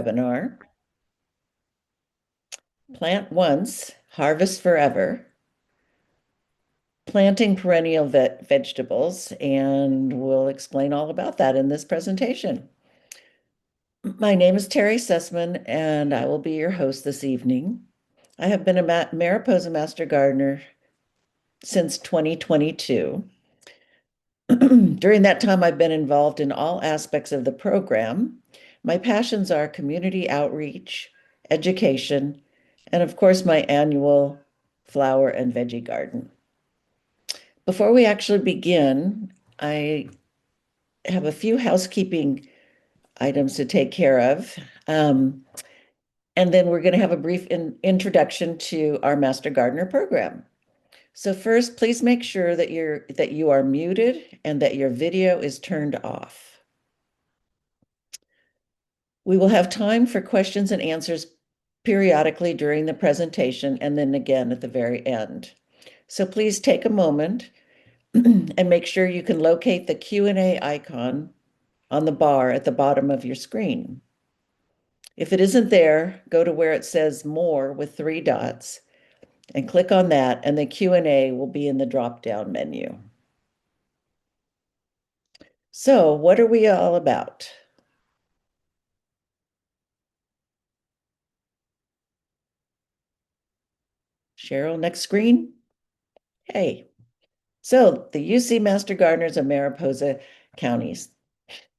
Webinar, Plant Once, Harvest Forever, Planting Perennial Vegetables, and we'll explain all about that in this presentation. My name is Terry Sussman, and I will be your host this evening. I have been a Mariposa Master Gardener since 2022. During that time, I've been involved in all aspects of the program. My passions are community outreach, education, and of course, my annual flower and veggie garden. Before we actually begin, I have a few housekeeping items to take care of. And then we're going to have a brief introduction to our Master Gardener program. So first, please make sure that you are muted and that your video is turned off. We will have time for questions and answers periodically during the presentation and then again at the very end. So please take a moment and make sure you can locate the Q&A icon on the bar at the bottom of your screen. If it isn't there, go to where it says More with 3 dots and click on that, and the Q&A will be in the drop-down menu. So what are we all about? Cheryl, next screen. Hey. So the UC Master Gardeners of Mariposa counties,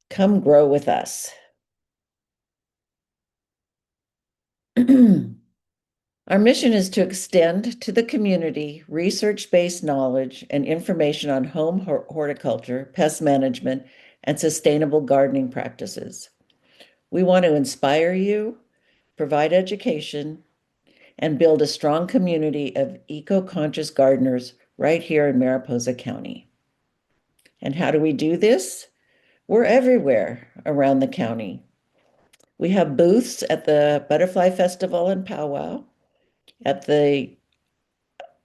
come grow with us. Our mission is to extend to the community research-based knowledge and information on home horticulture, pest management, and sustainable gardening practices. We want to inspire you, provide education, and build a strong community of eco-conscious gardeners right here in Mariposa County. And how do we do this? We're everywhere around the county. We have booths at the Butterfly Festival and Powwow, at the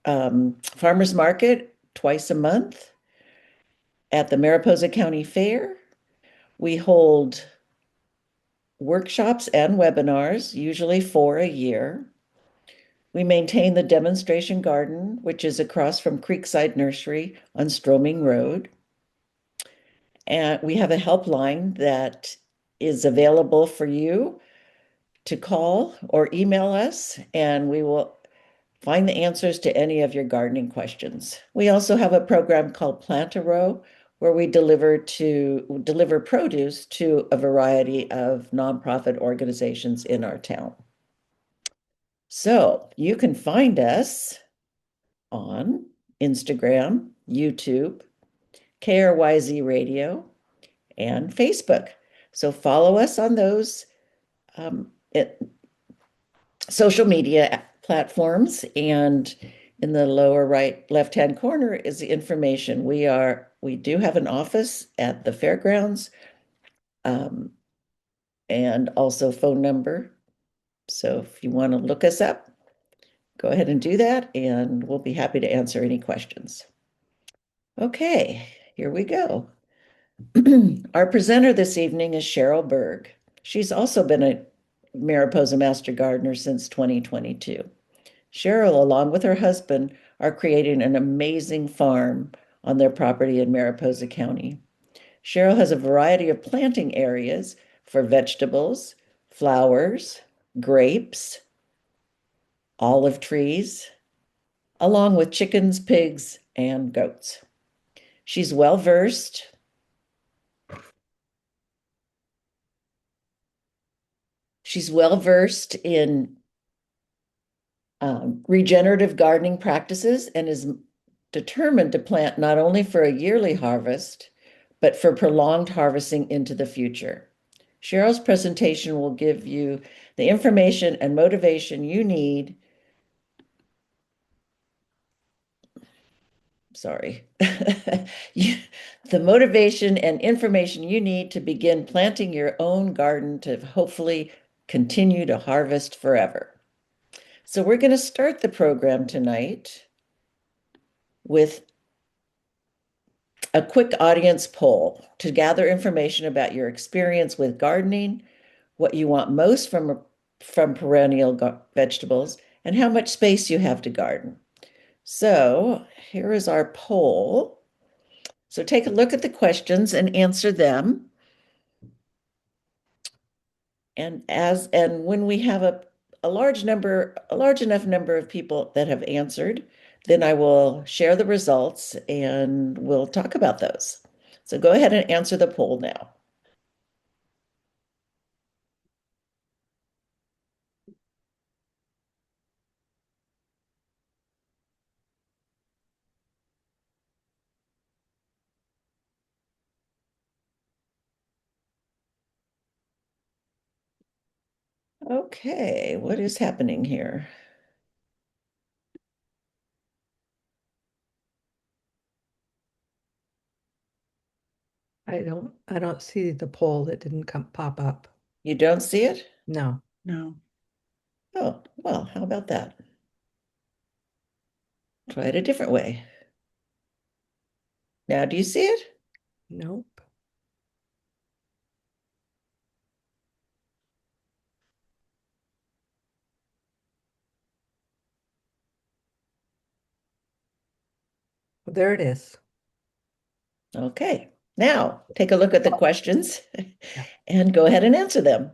Farmers Market twice a month, at the Mariposa County Fair. We hold workshops and webinars, usually 4 a year. We maintain the demonstration garden, which is across from Creekside Nursery on Stroming Road. And we have a helpline that is available for you to call or email us, and we will find the answers to any of your gardening questions. We also have a program called Plant a Row, where we deliver produce to a variety of nonprofit organizations in our town. So you can find us on Instagram, YouTube, KRYZ Radio, and Facebook. So follow us on those social media platforms, and in the lower right left-hand corner is the information. We do have an office at the fairgrounds, and also phone number. So if you want to look us up, go ahead and do that, and we'll be happy to answer any questions. Okay, here we go. Our presenter this evening is Cheryl Berg. She's also been a Mariposa Master Gardener since 2022. Cheryl, along with her husband, are creating an amazing farm on their property in Mariposa County. Cheryl has a variety of planting areas for vegetables, flowers, grapes, olive trees, along with chickens, pigs, and goats. She's well-versed in regenerative gardening practices and is determined to plant not only for a yearly harvest, but for prolonged harvesting into the future. Cheryl's presentation will give you the information and motivation you need. Sorry. The motivation and information you need to begin planting your own garden to hopefully continue to harvest forever. So we're going to start the program tonight with a quick audience poll to gather information about your experience with gardening, what you want most from perennial vegetables, and how much space you have to garden. So here is our poll. So take a look at the questions and answer them. And when we have a large enough number of people that have answered, then I will share the results and we'll talk about those. So go ahead and answer the poll now. Okay, what is happening here? I don't see the poll that didn't pop up. You don't see it? No. No. Oh, well, how about that? Try it a different way. Now, do you see it? Nope. Well, there it is. Okay. Now, take a look at the questions Yeah. and go ahead and answer them.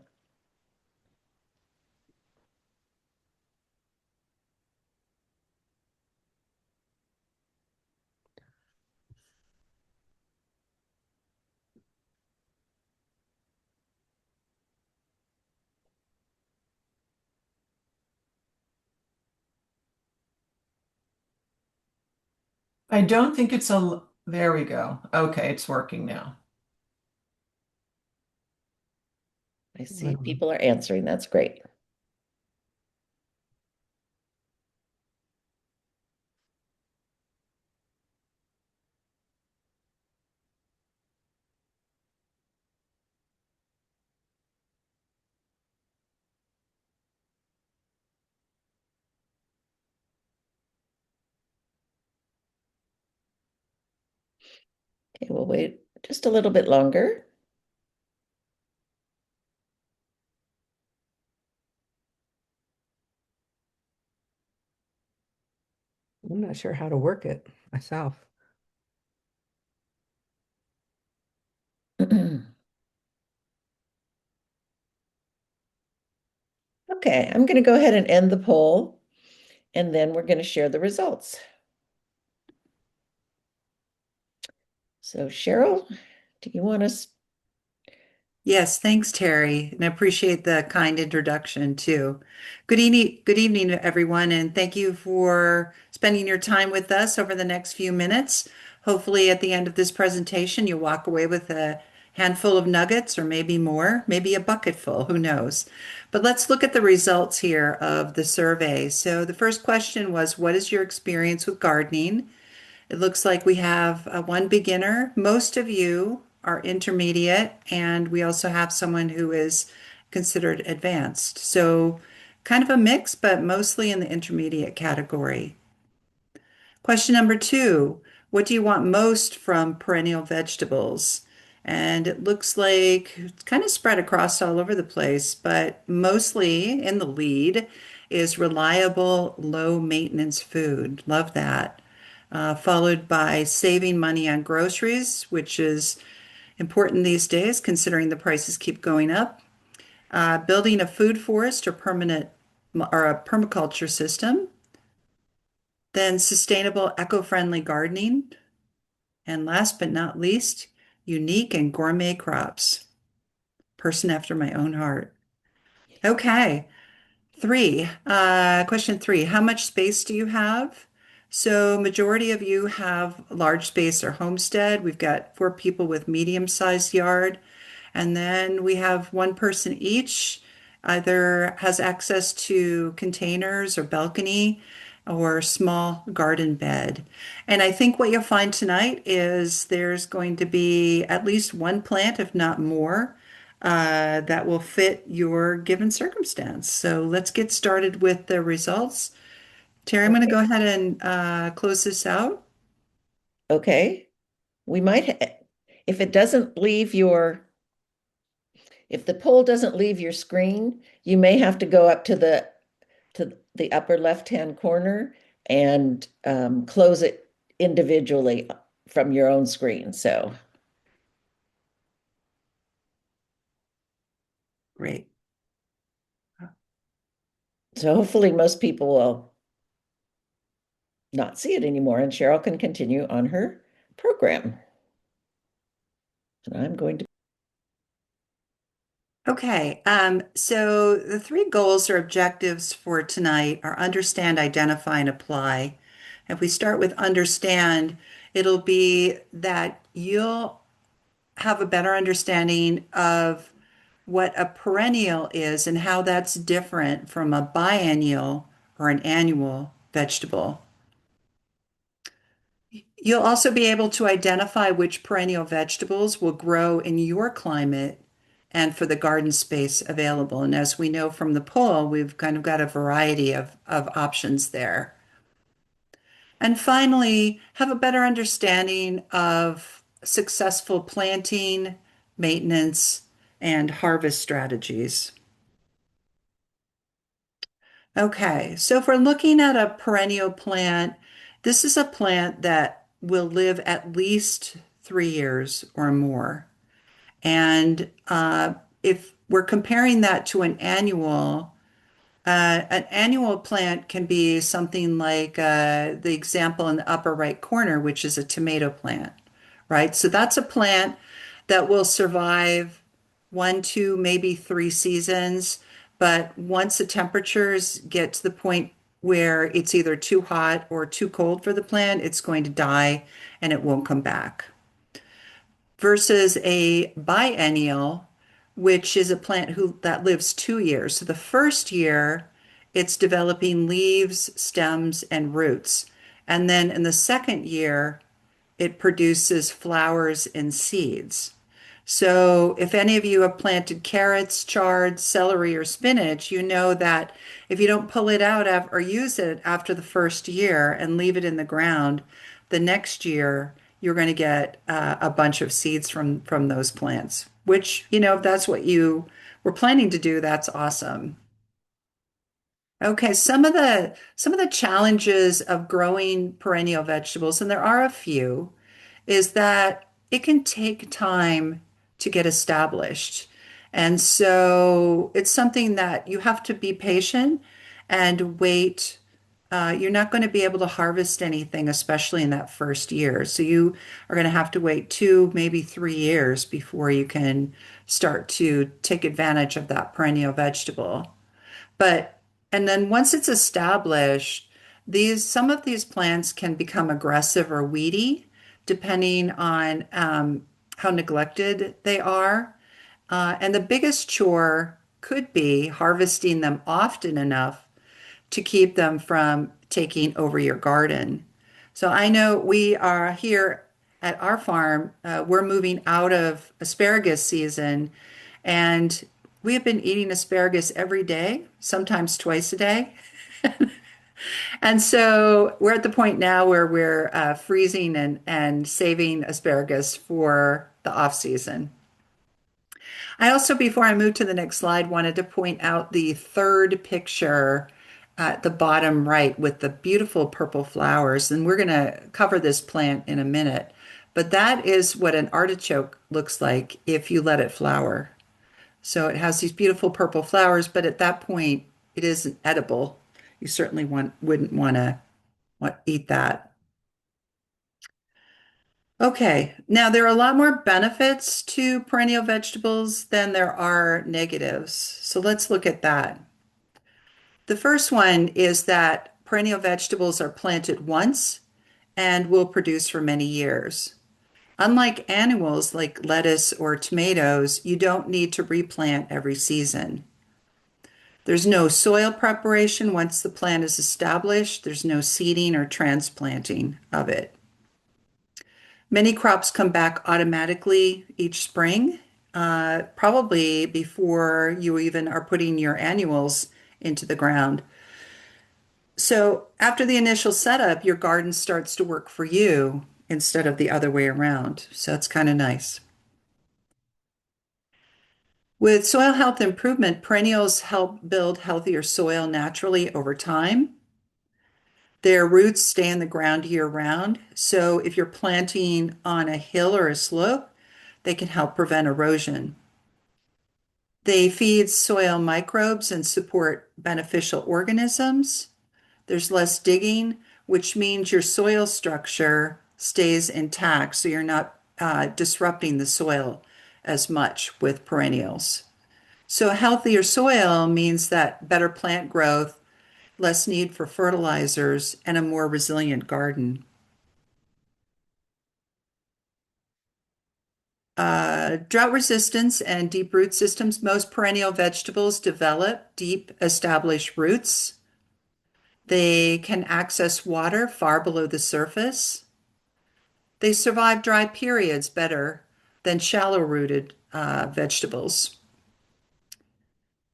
I don't think it's there we go. Okay, it's working now. I see people are answering. That's great. Okay, we'll wait just a little bit longer. I'm not sure how to work it myself. Okay, I'm going to go ahead and end the poll, and then we're going to share the results. So Cheryl, do you want us? Yes, thanks, Terry, and I appreciate the kind introduction too. Good evening, everyone, and thank you for spending your time with us over the next few minutes. Hopefully, at the end of this presentation, you'll walk away with a handful of nuggets or maybe more, maybe a bucket full, who knows. But let's look at the results here of the survey. So the first question was, what is your experience with gardening? It looks like we have one beginner. Most of you are intermediate, and we also have someone who is considered advanced. So, kind of a mix, but mostly in the intermediate category. Question number two, what do you want most from perennial vegetables? And it looks like it's kind of spread across all over the place, but mostly in the lead is reliable, low maintenance food. Love that. Followed by saving money on groceries, which is important these days considering the prices keep going up. Building a food forest or permanent or a permaculture system. Then sustainable eco-friendly gardening. And last but not least, unique and gourmet crops. Person after my own heart. Okay. Question three, how much space do you have? So majority of you have large space or homestead. We've got four people with medium-sized yard. And then we have one person each either has access to containers or balcony or small garden bed. And I think what you'll find tonight is there's going to be at least one plant, if not more, that will fit your given circumstance. So let's get started with the results. Terry, I'm going to Okay. go ahead and close this out. Okay. We might, if it doesn't leave your if the poll doesn't leave your screen, you may have to go up to the upper left-hand corner and close it individually from your own screen. Great. So hopefully most people will not see it anymore, and Cheryl can continue on her program. And I'm going to. Okay, so the three goals or objectives for tonight are understand, identify, and apply. If we start with understand, it'll be that you'll have a better understanding of what a perennial is and how that's different from a biennial or an annual vegetable. You'll also be able to identify which perennial vegetables will grow in your climate and for the garden space available. And as we know from the poll, we've kind of got a variety of options there. And finally, have a better understanding of successful planting, maintenance, and harvest strategies. Okay, so if we're looking at a perennial plant, this is a plant that will live at least 3 years or more. And if we're comparing that to an annual plant can be something like the example in the upper right corner, which is a tomato plant, right? So that's a plant that will survive 1, 2, maybe 3 seasons. But once the temperatures get to the point where it's either too hot or too cold for the plant, it's going to die and it won't come back versus a biennial, which is a plant that lives 2 years. So the first year, it's developing leaves, stems, and roots. And then in the second year, it produces flowers and seeds. So if any of you have planted carrots, chard, celery, or spinach, you know that if you don't pull it out or use it after the first year and leave it in the ground, the next year you're going to get a bunch of seeds from those plants, which, if that's what you were planning to do, that's awesome. Okay, some of the challenges of growing perennial vegetables, and there are a few, is that it can take time to get established. And so it's something that you have to be patient and wait. You're not going to be able to harvest anything, especially in that first year. So you are going to have to wait 2, maybe 3 years before you can start to take advantage of that perennial vegetable. But, and then once it's established, some of these plants can become aggressive or weedy, depending on how neglected they are. And the biggest chore could be harvesting them often enough to keep them from taking over your garden. So I know we are here at our farm, we're moving out of asparagus season, and we have been eating asparagus every day, sometimes twice a day. And so we're at the point now where we're freezing and saving asparagus for the off season. I also, before I move to the next slide, wanted to point out the third picture at the bottom right with the beautiful purple flowers. And we're going to cover this plant in a minute. But that is what an artichoke looks like if you let it flower. So it has these beautiful purple flowers, but at that point, it isn't edible. You certainly wouldn't want to eat that. Okay, now there are a lot more benefits to perennial vegetables than there are negatives. So let's look at that. The first one is that perennial vegetables are planted once and will produce for many years. Unlike annuals like lettuce or tomatoes, you don't need to replant every season. There's no soil preparation once the plant is established. There's no seeding or transplanting of it. Many crops come back automatically each spring, probably before you even are putting your annuals into the ground. So after the initial setup, your garden starts to work for you instead of the other way around. So it's kind of nice. With soil health improvement, perennials help build healthier soil naturally over time. Their roots stay in the ground year round. So if you're planting on a hill or a slope, they can help prevent erosion. They feed soil microbes and support beneficial organisms. There's less digging, which means your soil structure stays intact, so you're not disrupting the soil as much with perennials. So, a healthier soil means that better plant growth, less need for fertilizers, and a more resilient garden. Drought resistance and deep root systems. Most perennial vegetables develop deep established roots. They can access water far below the surface. They survive dry periods better than shallow rooted vegetables.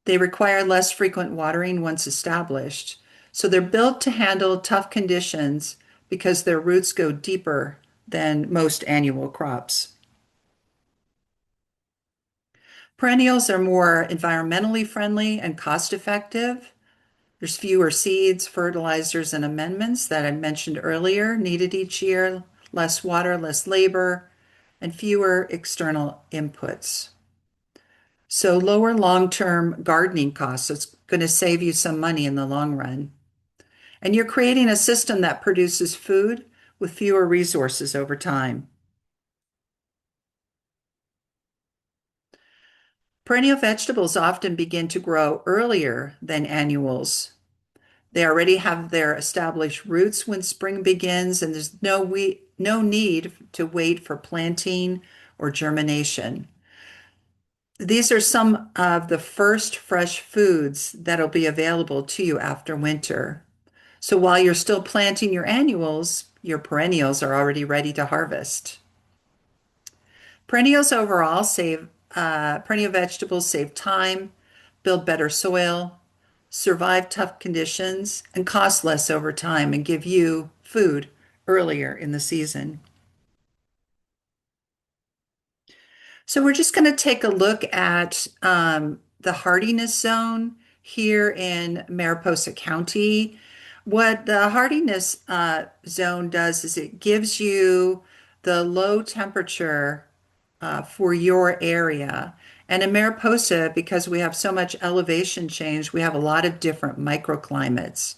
They require less frequent watering once established. So they're built to handle tough conditions because their roots go deeper than most annual crops. Perennials are more environmentally friendly and cost effective. There's fewer seeds, fertilizers, and amendments that I mentioned earlier needed each year, less water, less labor, and fewer external inputs. So lower long-term gardening costs. So it's going to save you some money in the long run. And you're creating a system that produces food with fewer resources over time. Perennial vegetables often begin to grow earlier than annuals. They already have their established roots when spring begins, and there's no need to wait for planting or germination. These are some of the first fresh foods that'll be available to you after winter. So while you're still planting your annuals, your perennials are already ready to harvest. Perennials overall save, perennial vegetables save time, build better soil, survive tough conditions, and cost less over time and give you food earlier in the season. So we're just going to take a look at the hardiness zone here in Mariposa County. What the hardiness zone does is it gives you the low temperature for your area. And in Mariposa, because we have so much elevation change, we have a lot of different microclimates.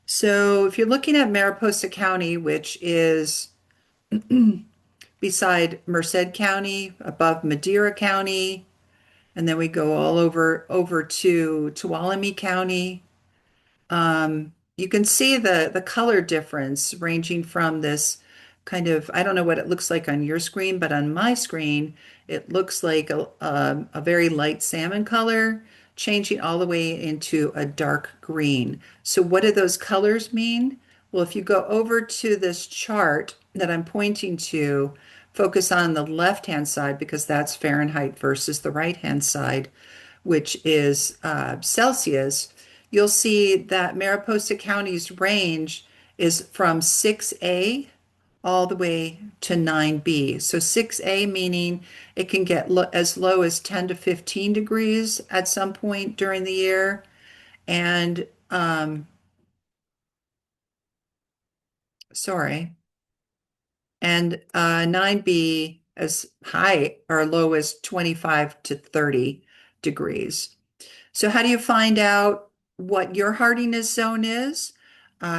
So if you're looking at Mariposa County, which is beside Merced County, above Madera County, and then we go all over to Tuolumne County. You can see the color difference ranging from this kind of, I don't know what it looks like on your screen, but on my screen, it looks like a very light salmon color, changing all the way into a dark green. So what do those colors mean? Well, if you go over to this chart that I'm pointing to, focus on the left-hand side because that's Fahrenheit versus the right-hand side, which is Celsius. You'll see that Mariposa County's range is from 6A all the way to 9B. So 6A meaning it can get as low as 10 to 15 degrees at some point during the year. And sorry. And 9B as high or low as 25 to 30 degrees. So how do you find out what your hardiness zone is?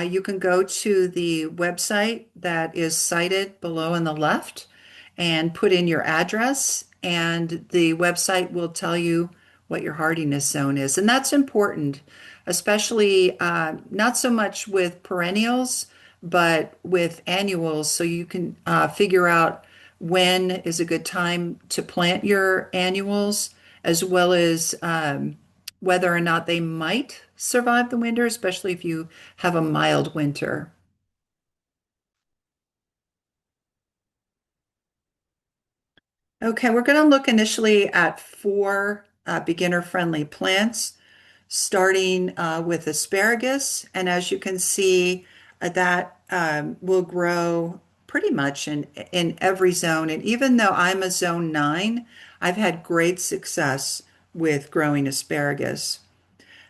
You can go to the website that is cited below on the left and put in your address, and the website will tell you what your hardiness zone is. And that's important, especially not so much with perennials, but with annuals, so you can figure out when is a good time to plant your annuals, as well as whether or not they might survive the winter, especially if you have a mild winter. Okay, we're going to look initially at four beginner-friendly plants, starting with asparagus. And as you can see, that will grow pretty much in every zone. And even though I'm a zone 9, I've had great success with growing asparagus.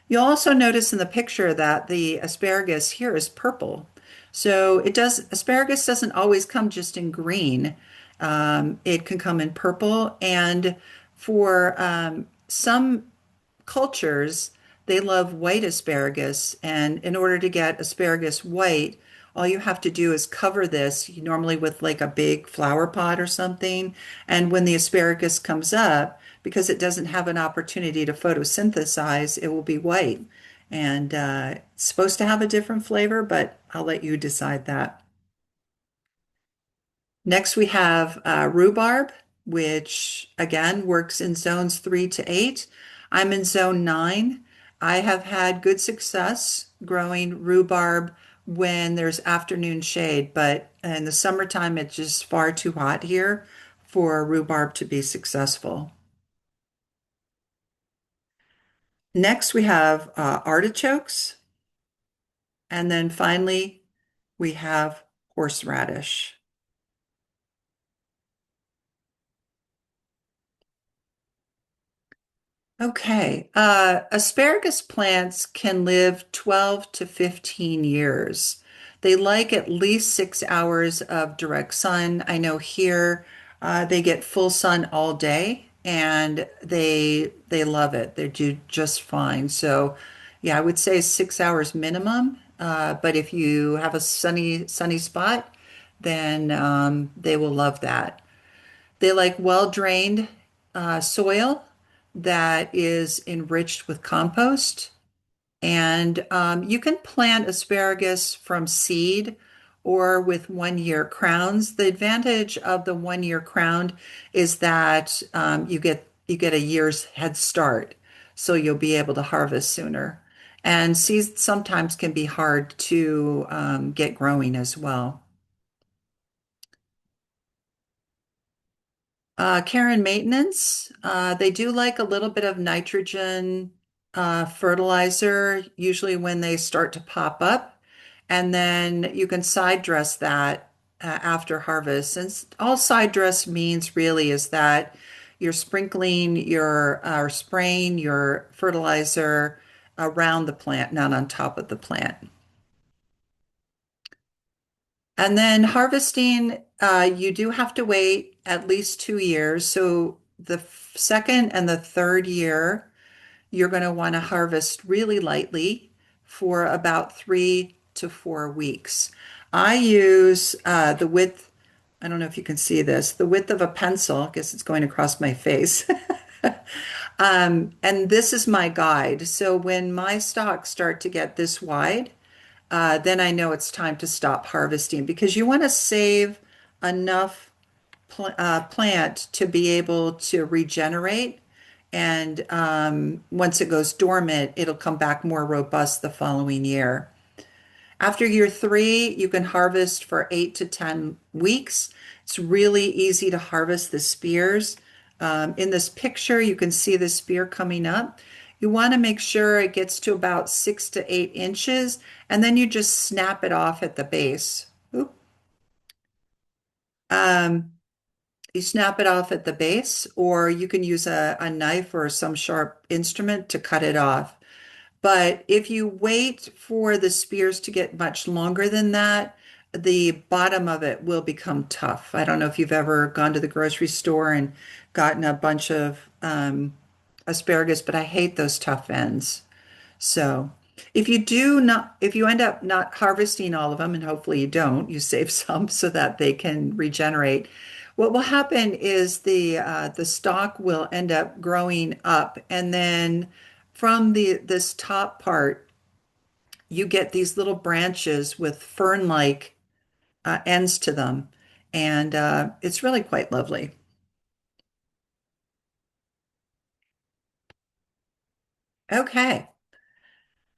You'll also notice in the picture that the asparagus here is purple. So asparagus doesn't always come just in green. It can come in purple. And for some cultures, they love white asparagus. And in order to get asparagus white, all you have to do is cover this, normally with like a big flower pot or something. And when the asparagus comes up, because it doesn't have an opportunity to photosynthesize, it will be white. And it's supposed to have a different flavor, but I'll let you decide that. Next, we have rhubarb, which again works in zones 3 to 8. I'm in zone 9. I have had good success growing rhubarb when there's afternoon shade, but in the summertime, it's just far too hot here for rhubarb to be successful. Next, we have artichokes. And then finally, we have horseradish. Okay, asparagus plants can live 12 to 15 years. They like at least 6 hours of direct sun. I know here they get full sun all day and they love it. They do just fine. So yeah, I would say 6 hours minimum. But if you have a sunny spot, then they will love that. They like well-drained soil that is enriched with compost. And you can plant asparagus from seed or with 1 year crowns. The advantage of the 1 year crown is that you get a year's head start, so you'll be able to harvest sooner. And seeds sometimes can be hard to get growing as well. Care and maintenance. They do like a little bit of nitrogen fertilizer, usually when they start to pop up. And then you can side dress that after harvest. And all side dress means really is that you're sprinkling or spraying your fertilizer around the plant, not on top of the plant. And then harvesting, you do have to wait at least 2 years. So the second and the third year, you're going to want to harvest really lightly for about 3 to 4 weeks. I use the width, I don't know if you can see this, the width of a pencil. I guess it's going across my face. And this is my guide. So when my stalks start to get this wide, then I know it's time to stop harvesting because you want to save enough plant to be able to regenerate. And once it goes dormant, it'll come back more robust the following year. After year 3, you can harvest for 8 to 10 weeks. It's really easy to harvest the spears. In this picture, you can see the spear coming up. You want to make sure it gets to about 6 to 8 inches, and then you just snap it off at the base. Oop. Um, you snap it off at the base, or you can use a knife or some sharp instrument to cut it off. But if you wait for the spears to get much longer than that, the bottom of it will become tough. I don't know if you've ever gone to the grocery store and gotten a bunch of asparagus, but I hate those tough ends. So if you end up not harvesting all of them, and hopefully you don't, you save some so that they can regenerate. What will happen is the stalk will end up growing up, and then from this top part, you get these little branches with fern-like ends to them, and it's really quite lovely. Okay.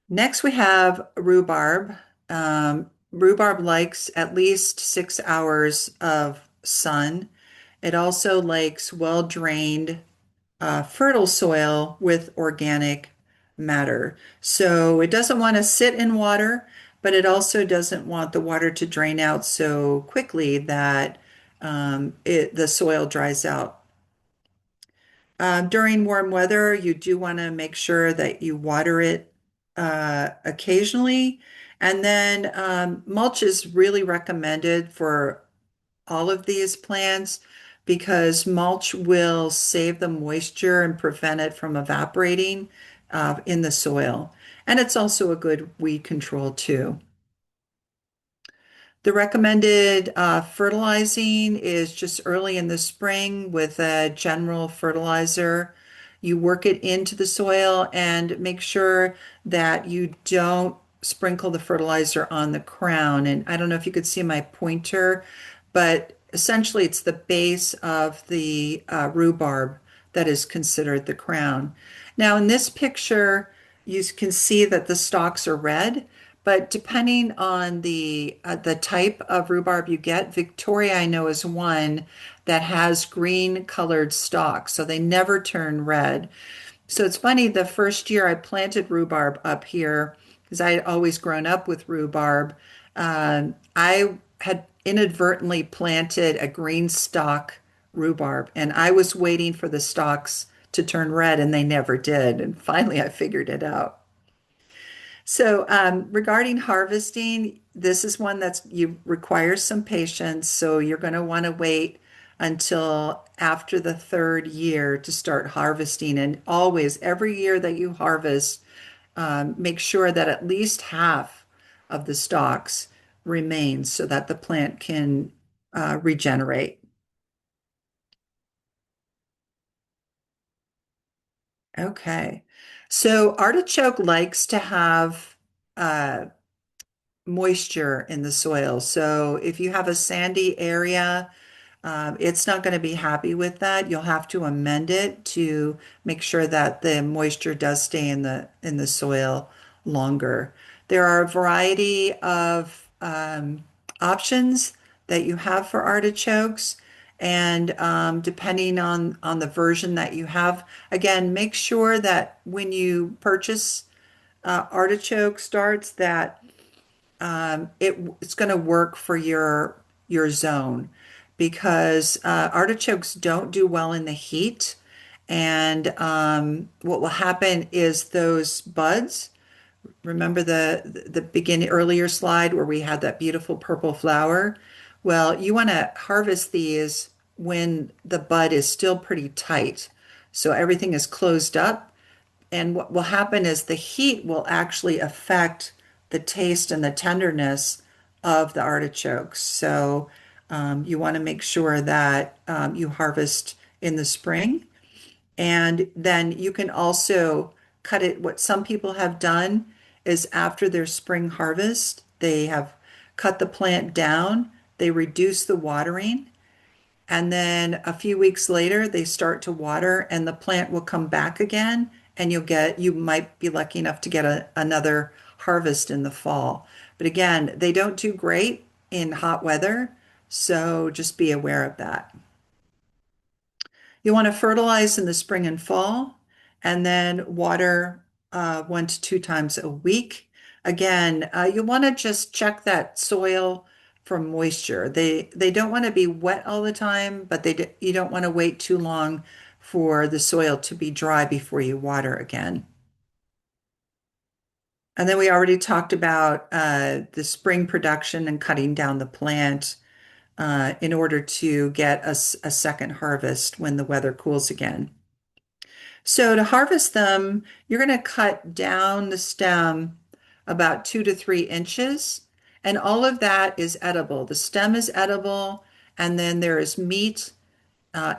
Next, we have rhubarb. Rhubarb likes at least 6 hours of sun. It also likes well-drained, fertile soil with organic matter. So it doesn't want to sit in water, but it also doesn't want the water to drain out so quickly that the soil dries out. During warm weather, you do want to make sure that you water it occasionally. And then mulch is really recommended for all of these plants because mulch will save the moisture and prevent it from evaporating in the soil. And it's also a good weed control too. The recommended fertilizing is just early in the spring with a general fertilizer. You work it into the soil and make sure that you don't sprinkle the fertilizer on the crown. And I don't know if you could see my pointer, but essentially it's the base of the rhubarb that is considered the crown. Now, in this picture, you can see that the stalks are red. But depending on the type of rhubarb you get, Victoria I know is one that has green colored stalks, so they never turn red. So it's funny, the first year I planted rhubarb up here, because I had always grown up with rhubarb, I had inadvertently planted a green stalk rhubarb, and I was waiting for the stalks to turn red, and they never did. And finally, I figured it out. So, regarding harvesting, this is one that's you requires some patience. So you're going to want to wait until after the third year to start harvesting. And always, every year that you harvest, make sure that at least half of the stalks remains so that the plant can regenerate. Okay. So artichoke likes to have uh, moisture in the soil. So if you have a sandy area, it's not going to be happy with that. You'll have to amend it to make sure that the moisture does stay in the soil longer. There are a variety of options that you have for artichokes. And depending on the version that you have, again, make sure that when you purchase artichoke starts that it's going to work for your zone because artichokes don't do well in the heat. And what will happen is those buds, remember the beginning earlier slide where we had that beautiful purple flower? Well, you want to harvest these when the bud is still pretty tight. So everything is closed up and what will happen is the heat will actually affect the taste and the tenderness of the artichokes. So you want to make sure that you harvest in the spring. And then you can also cut it. What some people have done is after their spring harvest, they have cut the plant down, they reduce the watering, and then a few weeks later, they start to water and the plant will come back again and you might be lucky enough to get another harvest in the fall. But again, they don't do great in hot weather, so just be aware of that. You want to fertilize in the spring and fall, and then water 1 to 2 times a week. Again, you want to just check that soil for moisture. They don't want to be wet all the time, but you don't want to wait too long for the soil to be dry before you water again. And then we already talked about the spring production and cutting down the plant in order to get a second harvest when the weather cools again. So to harvest them, you're going to cut down the stem about 2 to 3 inches, and all of that is edible. The stem is edible, and then there is meat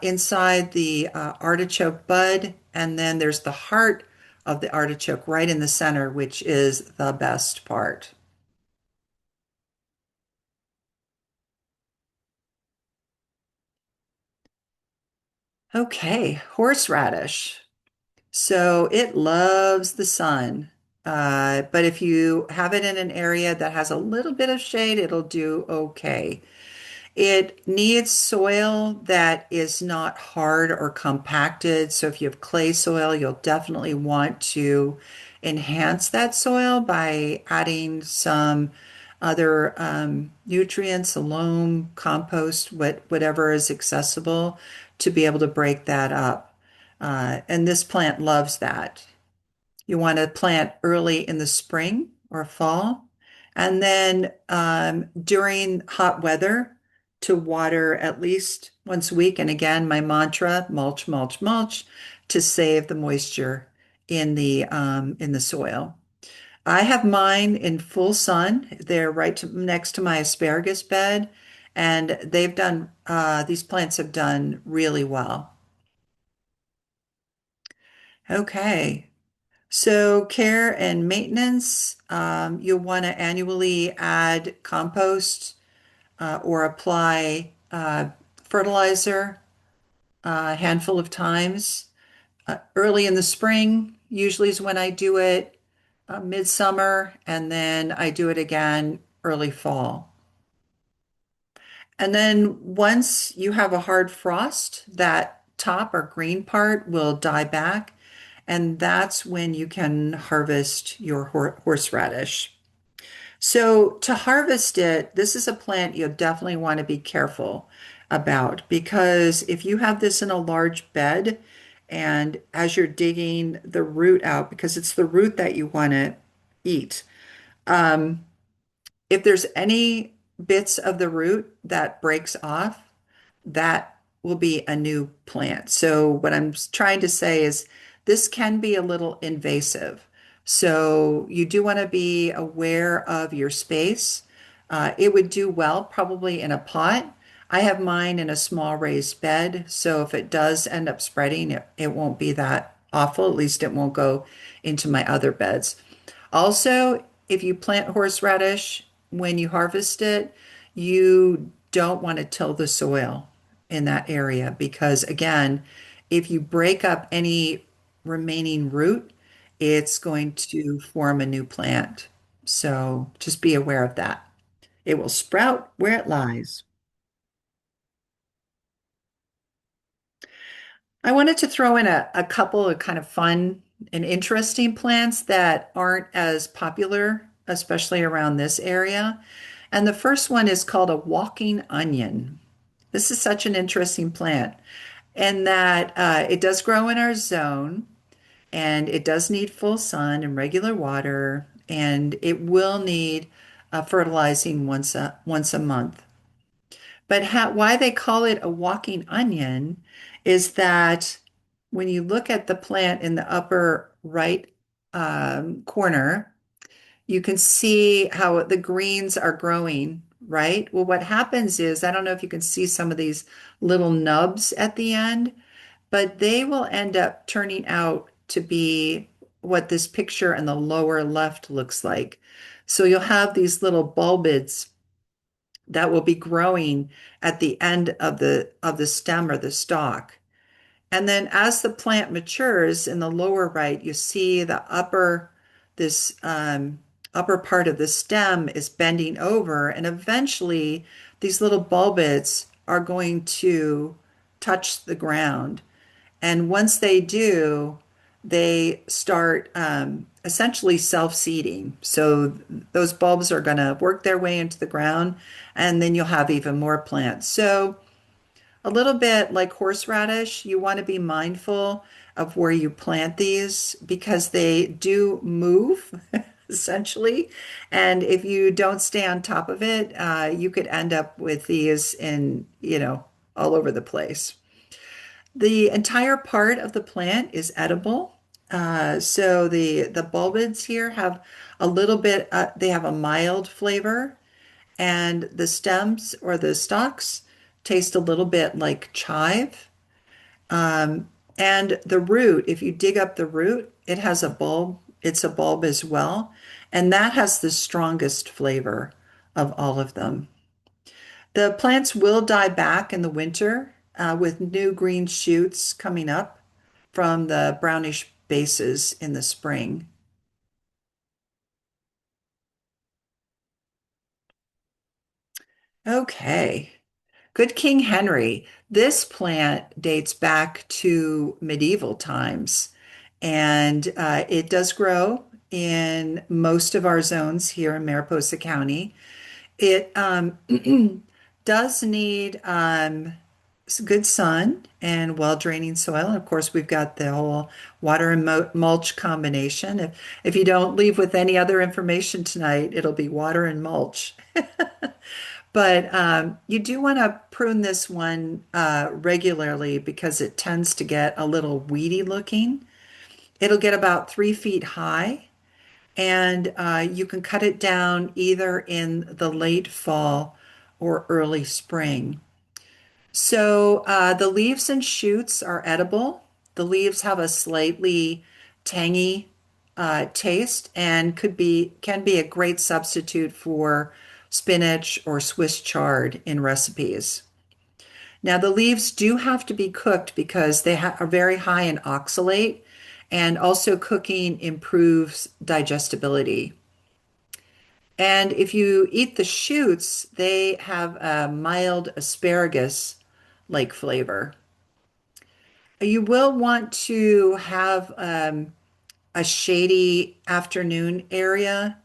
inside the artichoke bud, and then there's the heart of the artichoke right in the center, which is the best part. Okay, horseradish. So it loves the sun. But if you have it in an area that has a little bit of shade, it'll do okay. It needs soil that is not hard or compacted. So if you have clay soil, you'll definitely want to enhance that soil by adding some other nutrients, a loam, compost, whatever is accessible to be able to break that up. And this plant loves that. You want to plant early in the spring or fall, and then during hot weather to water at least once a week. And again, my mantra, mulch, mulch, mulch, to save the moisture in the soil. I have mine in full sun. They're next to my asparagus bed, and these plants have done really well. Okay. So care and maintenance, you'll want to annually add compost or apply fertilizer a handful of times. Early in the spring, usually is when I do it, midsummer, and then I do it again early fall. And then once you have a hard frost, that top or green part will die back, and that's when you can harvest your horseradish. So to harvest it, this is a plant you'll definitely want to be careful about because if you have this in a large bed and as you're digging the root out, because it's the root that you want to eat, um, if there's any bits of the root that breaks off, that will be a new plant. So what I'm trying to say is this can be a little invasive. So you do want to be aware of your space. It would do well probably in a pot. I have mine in a small raised bed, so if it does end up spreading, it won't be that awful. At least it won't go into my other beds. Also, if you plant horseradish, when you harvest it, you don't want to till the soil in that area because, again, if you break up any remaining root, it's going to form a new plant. So just be aware of that. It will sprout where it lies. I wanted to throw in a couple of kind of fun and interesting plants that aren't as popular, especially around this area. And the first one is called a walking onion. This is such an interesting plant in that it does grow in our zone and it does need full sun and regular water, and it will need fertilizing once a month. But why they call it a walking onion is that when you look at the plant in the upper right corner, you can see how the greens are growing, right? Well, what happens is, I don't know if you can see some of these little nubs at the end, but they will end up turning out to be what this picture in the lower left looks like. So you'll have these little bulbils that will be growing at the end of the stem or the stalk. And then as the plant matures in the lower right, you see this upper part of the stem is bending over, and eventually these little bulbits are going to touch the ground. And once they do, they start essentially self-seeding. So those bulbs are going to work their way into the ground, and then you'll have even more plants. So a little bit like horseradish, you want to be mindful of where you plant these because they do move essentially. And if you don't stay on top of it, you could end up with these all over the place. The entire part of the plant is edible. So the bulbs here have a little bit, they have a mild flavor, and the stems or the stalks taste a little bit like chive. And the root, if you dig up the root, it has a bulb. It's a bulb as well. And that has the strongest flavor of all of them. The plants will die back in the winter with new green shoots coming up from the brownish bases in the spring. Okay. Good King Henry. This plant dates back to medieval times, and it does grow in most of our zones here in Mariposa County. It does need good sun and well draining soil. And of course, we've got the whole water and mulch combination. If you don't leave with any other information tonight, it'll be water and mulch. But you do want to prune this one regularly because it tends to get a little weedy looking. It'll get about 3 feet high, and you can cut it down either in the late fall or early spring. So the leaves and shoots are edible. The leaves have a slightly tangy taste and can be a great substitute for spinach or Swiss chard in recipes. Now the leaves do have to be cooked because are very high in oxalate, and also cooking improves digestibility. And if you eat the shoots, they have a mild asparagus-like flavor. You will want to have a shady afternoon area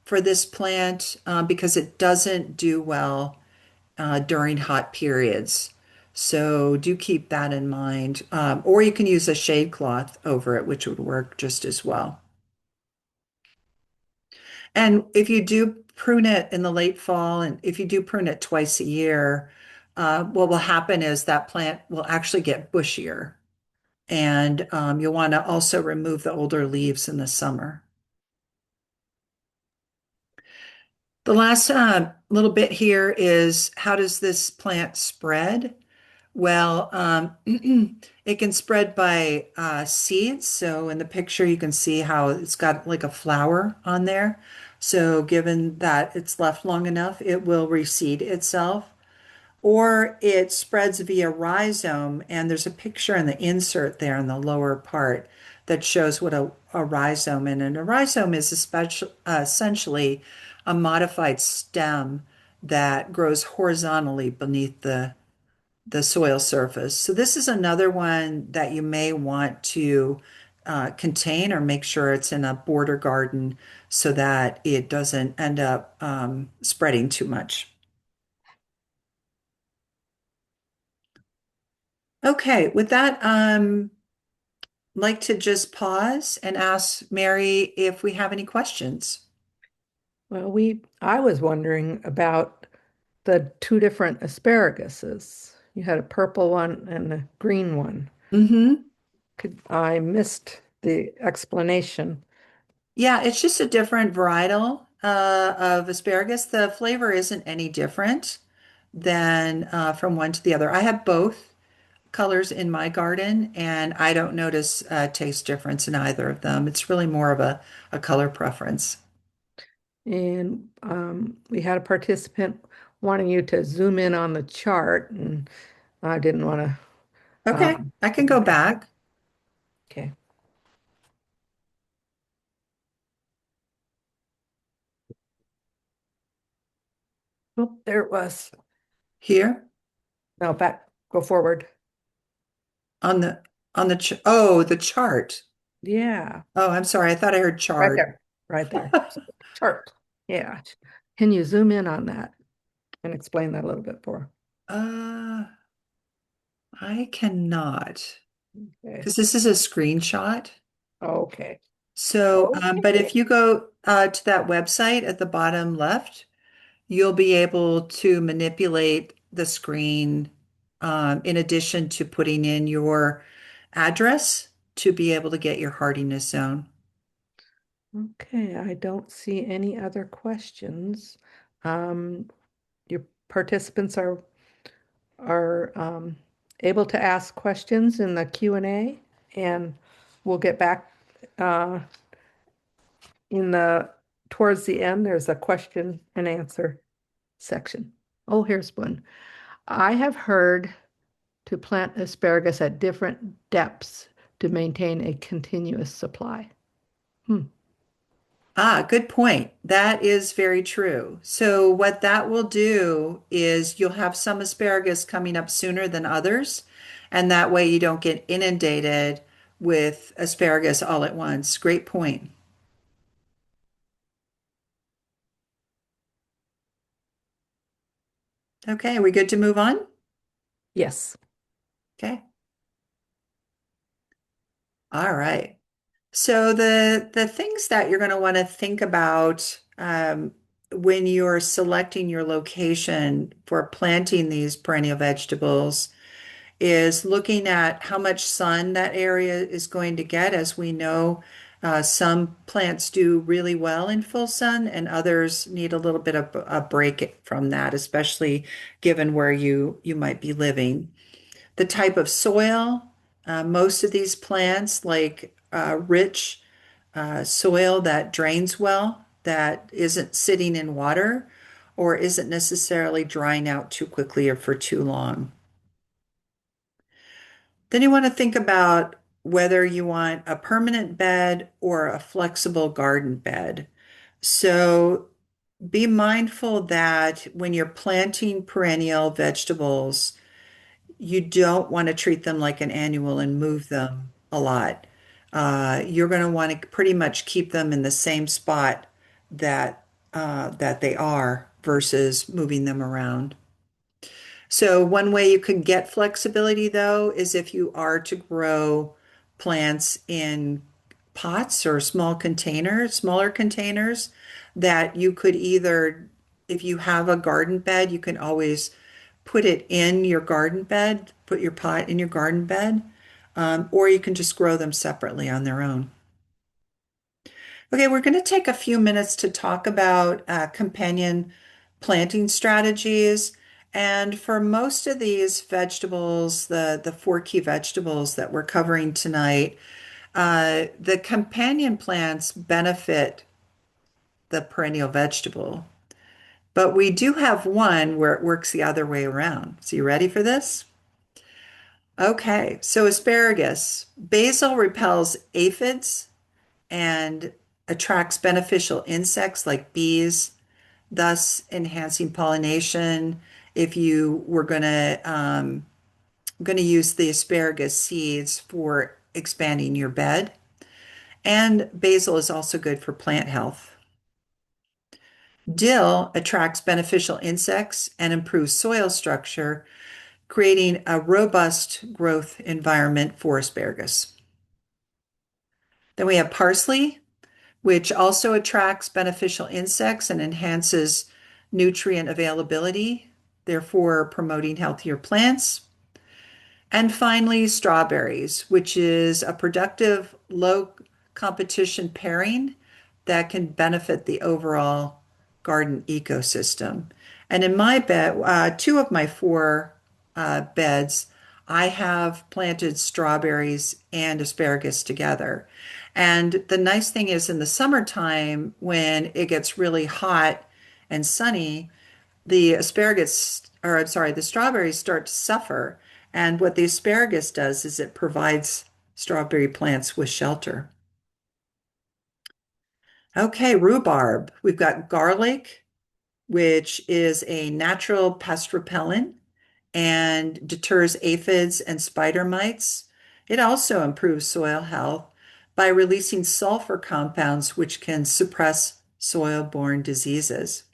for this plant because it doesn't do well during hot periods. So do keep that in mind. Or you can use a shade cloth over it, which would work just as well. And if you do prune it in the late fall, and if you do prune it twice a year, what will happen is that plant will actually get bushier. And you'll want to also remove the older leaves in the summer. The last little bit here is, how does this plant spread? Well, it can spread by seeds. So in the picture, you can see how it's got like a flower on there. So given that it's left long enough, it will reseed itself. Or it spreads via rhizome, and there's a picture in the insert there in the lower part that shows what a rhizome is. And a rhizome is essentially a modified stem that grows horizontally beneath the soil surface. So this is another one that you may want to contain or make sure it's in a border garden so that it doesn't end up spreading too much. Okay, with that, like to just pause and ask Mary if we have any questions. Well, I was wondering about the two different asparaguses. You had a purple one and a green one. Mm-hmm. I missed the explanation. Yeah, it's just a different varietal of asparagus. The flavor isn't any different than from one to the other. I have both colors in my garden, and I don't notice a taste difference in either of them. It's really more of a color preference. And we had a participant wanting you to zoom in on the chart, and I didn't want to. Okay, I can go back. Okay. Oh, there it was. Here No, back, go forward. on the ch oh, the chart. Yeah, Oh, I'm sorry. I thought I heard right chart. there, right there. Chart. Yeah. Can you zoom in on that and explain that a little bit for? Uh, I cannot Okay. because this is a screenshot. Okay. So, but Okay. if you go to that website at the bottom left, you'll be able to manipulate the screen in addition to putting in your address to be able to get your hardiness zone. Okay, I don't see any other questions. Your participants are able to ask questions in the Q&A, and we'll get back uh, in the towards the end. There's a question and answer section. Oh, here's one. I have heard to plant asparagus at different depths to maintain a continuous supply. Hmm. Ah, good point. That is very true. So what that will do is you'll have some asparagus coming up sooner than others, and that way you don't get inundated with asparagus all at once. Great point. Okay, are we good to move on? Yes. Okay. All right. So the things that you're going to want to think about when you're selecting your location for planting these perennial vegetables is looking at how much sun that area is going to get. As we know, some plants do really well in full sun, and others need a little bit of a break from that, especially given where you might be living. The type of soil, most of these plants like rich soil that drains well, that isn't sitting in water or isn't necessarily drying out too quickly or for too long. Then you want to think about whether you want a permanent bed or a flexible garden bed. So be mindful that when you're planting perennial vegetables, you don't want to treat them like an annual and move them a lot. You're going to want to pretty much keep them in the same spot that they are versus moving them around. So one way you can get flexibility though is if you are to grow plants in pots or small containers, smaller containers, that you could either, if you have a garden bed, you can always put it in your garden bed, put your pot in your garden bed, or you can just grow them separately on their own. Okay, we're going to take a few minutes to talk about companion planting strategies. And for most of these vegetables, the four key vegetables that we're covering tonight, the companion plants benefit the perennial vegetable. But we do have one where it works the other way around. So you ready for this? Okay, so asparagus. Basil repels aphids and attracts beneficial insects like bees, thus enhancing pollination. If you were going to use the asparagus seeds for expanding your bed, and basil is also good for plant health. Dill attracts beneficial insects and improves soil structure, creating a robust growth environment for asparagus. Then we have parsley, which also attracts beneficial insects and enhances nutrient availability, therefore promoting healthier plants. And finally, strawberries, which is a productive, low competition pairing that can benefit the overall garden ecosystem. And in my bed, two of my four beds, I have planted strawberries and asparagus together. And the nice thing is in the summertime, when it gets really hot and sunny, the asparagus, or I'm sorry, the strawberries start to suffer. And what the asparagus does is it provides strawberry plants with shelter. Okay, rhubarb. We've got garlic, which is a natural pest repellent and deters aphids and spider mites. It also improves soil health by releasing sulfur compounds, which can suppress soil-borne diseases.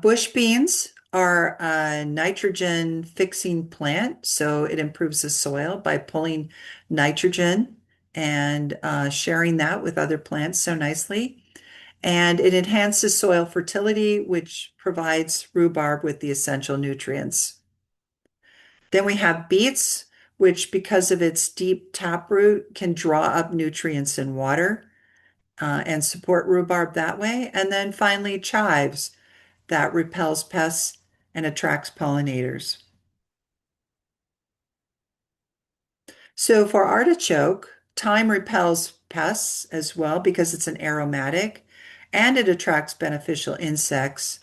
Bush beans are a nitrogen fixing plant, so it improves the soil by pulling nitrogen and sharing that with other plants so nicely. And it enhances soil fertility, which provides rhubarb with the essential nutrients. Then we have beets, which, because of its deep taproot, can draw up nutrients in water and support rhubarb that way. And then finally, chives that repels pests and attracts pollinators. So for artichoke, thyme repels pests as well because it's an aromatic and it attracts beneficial insects.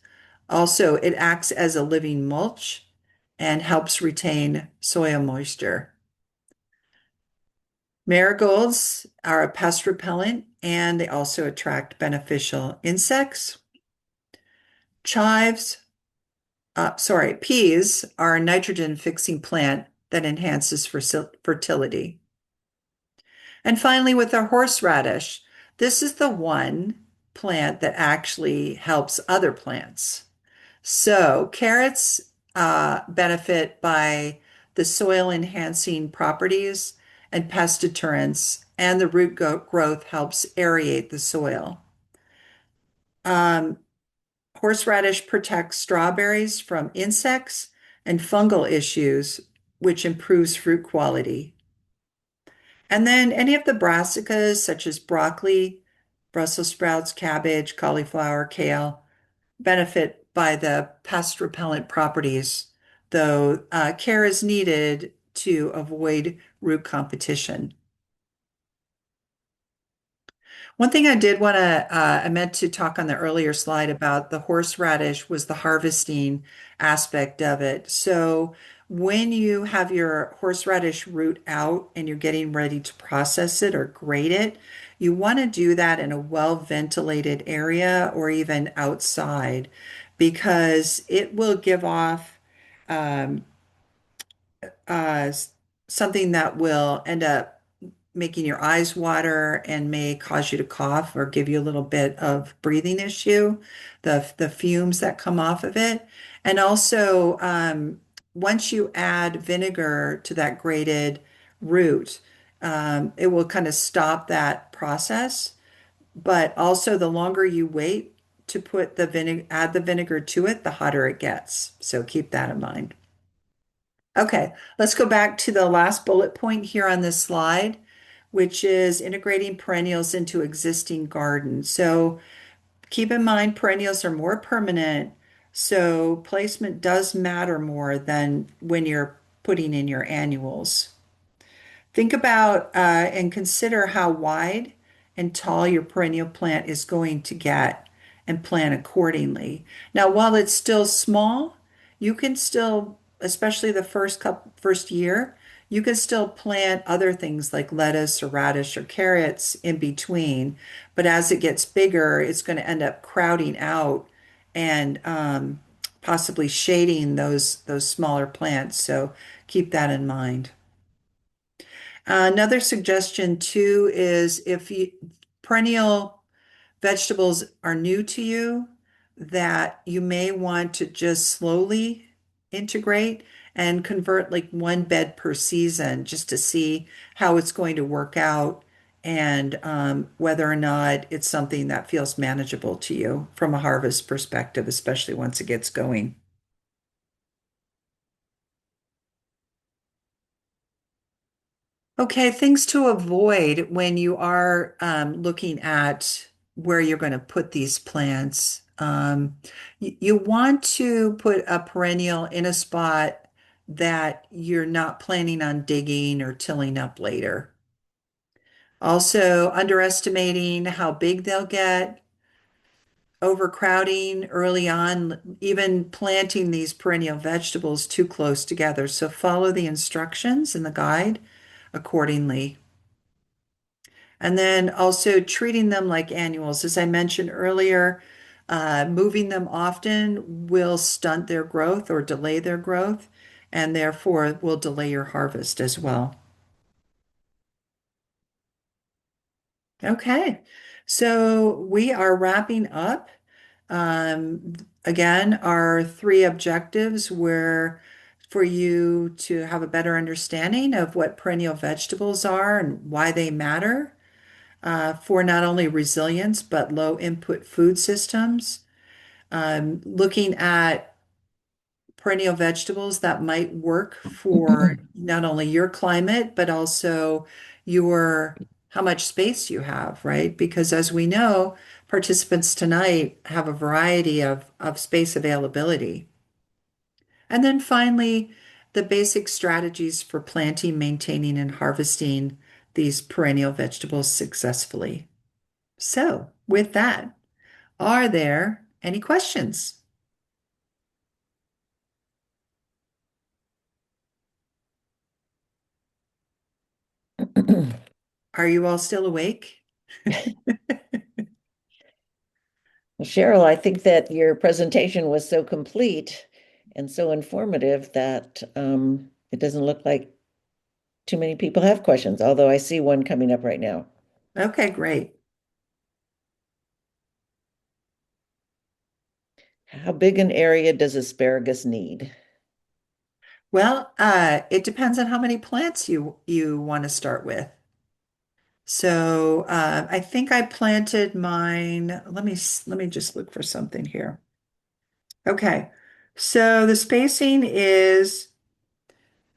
Also, it acts as a living mulch and helps retain soil moisture. Marigolds are a pest repellent and they also attract beneficial insects. Peas are a nitrogen fixing plant that enhances fertility. And finally, with our horseradish, this is the one plant that actually helps other plants. So carrots benefit by the soil enhancing properties and pest deterrents, and the growth helps aerate the soil. Um, Horseradish protects strawberries from insects and fungal issues, which improves fruit quality. And then any of the brassicas, such as broccoli, Brussels sprouts, cabbage, cauliflower, kale, benefit by the pest repellent properties, though care is needed to avoid root competition. One thing I did want to, I meant to talk on the earlier slide about the horseradish was the harvesting aspect of it. So when you have your horseradish root out and you're getting ready to process it or grate it, you want to do that in a well-ventilated area or even outside because it will give off um, uh, something that will end up making your eyes water and may cause you to cough or give you a little bit of breathing issue, the fumes that come off of it. And also, once you add vinegar to that grated root, it will kind of stop that process. But also, the longer you wait to put the vinegar, add the vinegar to it, the hotter it gets. So keep that in mind. Okay, let's go back to the last bullet point here on this slide, which is integrating perennials into existing gardens. So keep in mind, perennials are more permanent, so placement does matter more than when you're putting in your annuals. Think about and consider how wide and tall your perennial plant is going to get and plan accordingly. Now, while it's still small, you can still, especially the first year, you can still plant other things like lettuce or radish or carrots in between. But as it gets bigger, it's going to end up crowding out and possibly shading those smaller plants. So keep that in mind. Another suggestion too is if perennial vegetables are new to you, that you may want to just slowly integrate and convert like one bed per season just to see how it's going to work out and whether or not it's something that feels manageable to you from a harvest perspective, especially once it gets going. Okay, things to avoid when you are looking at where you're going to put these plants. You want to put a perennial in a spot that you're not planning on digging or tilling up later. Also, underestimating how big they'll get, overcrowding early on, even planting these perennial vegetables too close together. So follow the instructions in the guide accordingly. And then also treating them like annuals. As I mentioned earlier, moving them often will stunt their growth or delay their growth, and therefore will delay your harvest as well. Okay, so we are wrapping up. Again, our three objectives were for you to have a better understanding of what perennial vegetables are and why they matter. For not only resilience, but low input food systems. Looking at perennial vegetables that might work for not only your climate, but also your how much space you have, right? Because as we know, participants tonight have a variety of space availability. And then finally, the basic strategies for planting, maintaining, and harvesting these perennial vegetables successfully. So, with that, are there any questions? Are you all still awake? Well, Cheryl, I think that your presentation was so complete and so informative that it doesn't look like too many people have questions, although I see one coming up right now. Okay, great. How big an area does asparagus need? Well, it depends on how many plants you want to start with. So I think I planted mine. Let me just look for something here. Okay, so the spacing is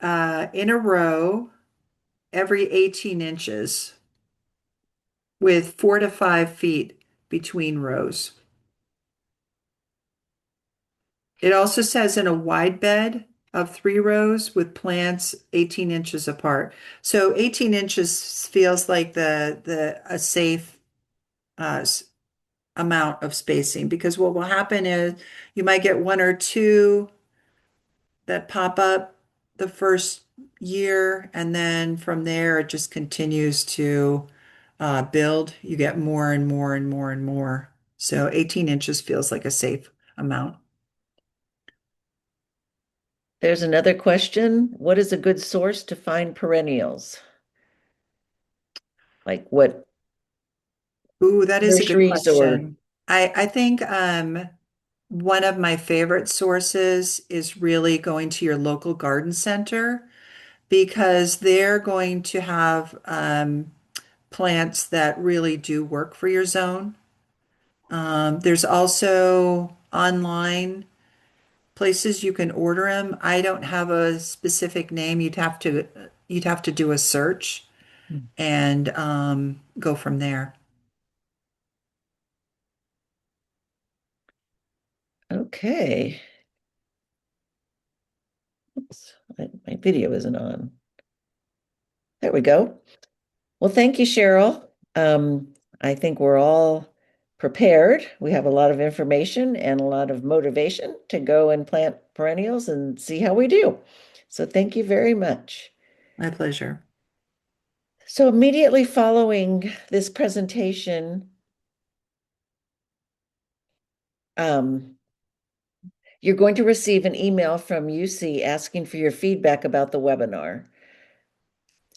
in a row every 18 inches with 4 to 5 feet between rows. It also says in a wide bed of 3 rows with plants 18 inches apart. So 18 inches feels like the a safe uh, s- amount of spacing because what will happen is you might get one or two that pop up the first year, and then from there it just continues to build. You get more and more and more and more. So 18 inches feels like a safe amount. There's another question. What is a good source to find perennials? Like what Ooh, that is a good nurseries or question. I think one of my favorite sources is really going to your local garden center because they're going to have plants that really do work for your zone. There's also online places you can order them. I don't have a specific name. You'd have to do a search and go from there. okay. Oops, my video isn't on. There we go. Well, thank you, Cheryl. I think we're all prepared. We have a lot of information and a lot of motivation to go and plant perennials and see how we do. So thank you very much. My pleasure. So immediately following this presentation, um, you're going to receive an email from UC asking for your feedback about the webinar.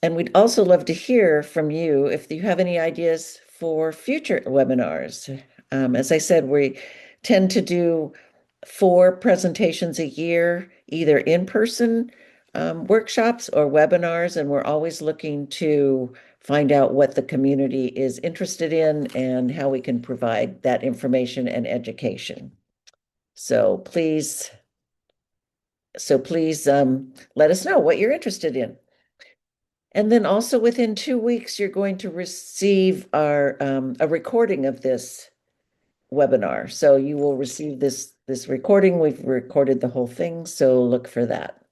And we'd also love to hear from you if you have any ideas for future webinars. As I said, we tend to do 4 presentations a year, either in-person workshops or webinars, and we're always looking to find out what the community is interested in and how we can provide that information and education. So please let us know what you're interested in. And then also within 2 weeks, you're going to receive our a recording of this webinar. So you will receive this recording. We've recorded the whole thing, so look for that.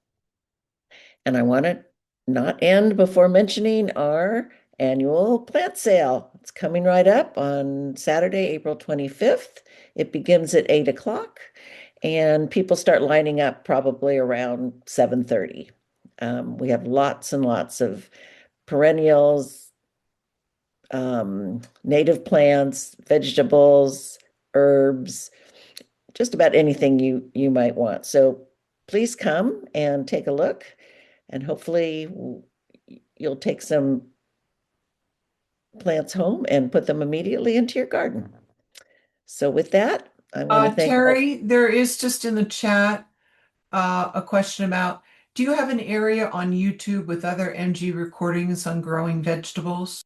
And I want to not end before mentioning our annual plant sale. It's coming right up on Saturday, April 25th. It begins at 8 o'clock, and people start lining up probably around 7:30. We have lots and lots of perennials, native plants, vegetables, herbs, just about anything you might want. So please come and take a look, and hopefully you'll take some plants home and put them immediately into your garden. So with that, I want to thank all. Terry, there is just in the chat a question about, do you have an area on YouTube with other MG recordings on growing vegetables?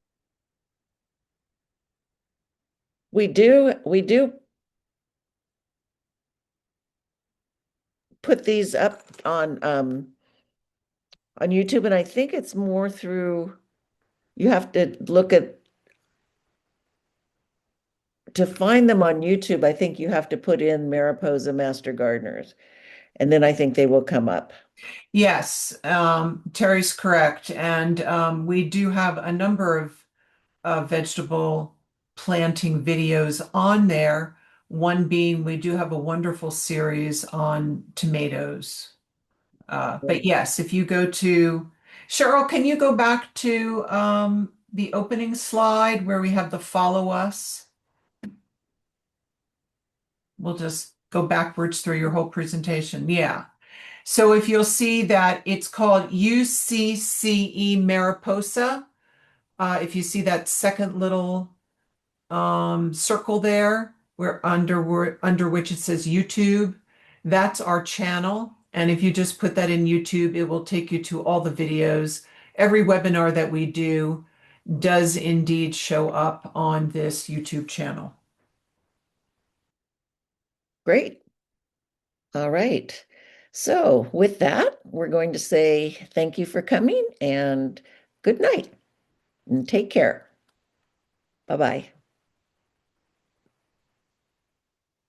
We do put these up on YouTube, and I think it's more through you have to look at to find them on YouTube. I think you have to put in Mariposa Master Gardeners, and then I think they will come up. Yes, Terry's correct. And we do have a number of vegetable planting videos on there. One being, we do have a wonderful series on tomatoes. But yes, if you go to Cheryl, can you go back to the opening slide where we have the follow us? We'll just go backwards through your whole presentation. Yeah. So if you'll see that it's called UCCE Mariposa, if you see that second little circle there, where under which it says YouTube, that's our channel. And if you just put that in YouTube, it will take you to all the videos. Every webinar that we do does indeed show up on this YouTube channel. Great. All right. So with that, we're going to say thank you for coming and good night and take care. Bye-bye.